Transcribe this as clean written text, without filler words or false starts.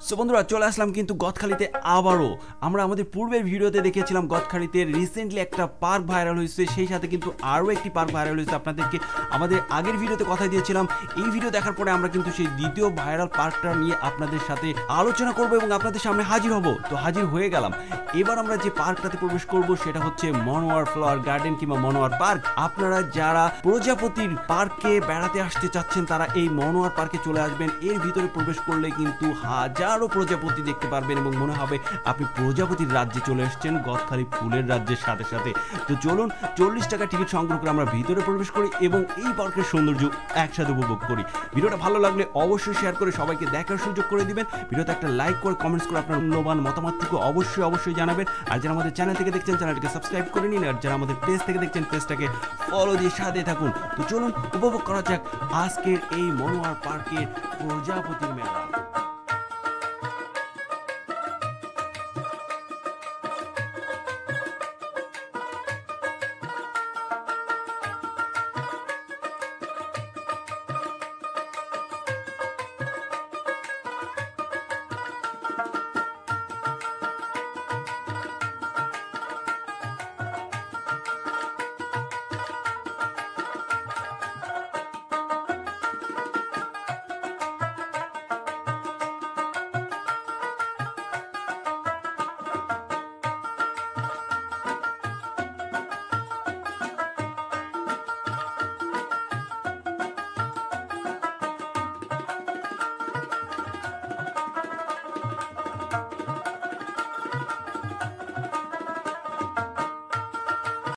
So বন্ধুরা চলে আসলাম কিন্তু গদখালিতে আবারও। আমরা আমাদের পূর্বের ভিডিওতে দেখেছিলাম গদখালিতে রিসেন্টলি একটা পার্ক ভাইরাল হয়েছে, সেই সাথে কিন্তু আরও একটি পার্ক ভাইরাল হয়েছে। আপনাদেরকে আমাদের আগের ভিডিওতে কথা দিয়েছিলাম, এই ভিডিও দেখার পরে আমরা কিন্তু সেই দ্বিতীয় ভাইরাল পার্কটা নিয়ে আপনাদের সাথে আলোচনা করব এবং আপনাদের সামনে হাজির হব। তো হাজির হয়ে গেলাম। এবার আমরা যে পার্কটাতে প্রবেশ করব সেটা হচ্ছে মনোয়ার ফ্লাওয়ার গার্ডেন কিংবা মনোয়ার পার্ক। আপনারা যারা প্রজাপতির পার্কে বেড়াতে আসতে চাচ্ছেন তারা এই মনোয়ার পার্কে চলে আসবেন। এর ভিতরে প্রবেশ করলে কিন্তু হাজারো প্রজাপতি দেখতে পারবেন এবং মনে হবে আপনি প্রজাপতির রাজ্যে চলে এসেছেন, গদখালি ফুলের রাজ্যের সাথে সাথে। তো চলুন 40 টাকা টিকিট সংগ্রহ করে আমরা ভিতরে প্রবেশ করি এবং এই পার্কের সৌন্দর্য একসাথে উপভোগ করি। ভিডিওটা ভালো লাগলে অবশ্যই শেয়ার করে সবাইকে দেখার সুযোগ করে দিবেন। ভিডিওতে একটা লাইক করে কমেন্টস করে আপনার মূল্যবান মতামতটুকু অবশ্যই জানাবেন। আর যারা আমাদের চ্যানেল থেকে দেখছেন চ্যানেলটাকে সাবস্ক্রাইব করে নিন, আর যারা আমাদের পেজ থেকে দেখছেন পেজটাকে ফলো দিয়ে সাথে থাকুন। তো চলুন উপভোগ করা যাক আজকের এই মনোয়ার পার্কের প্রজাপতির মেলা।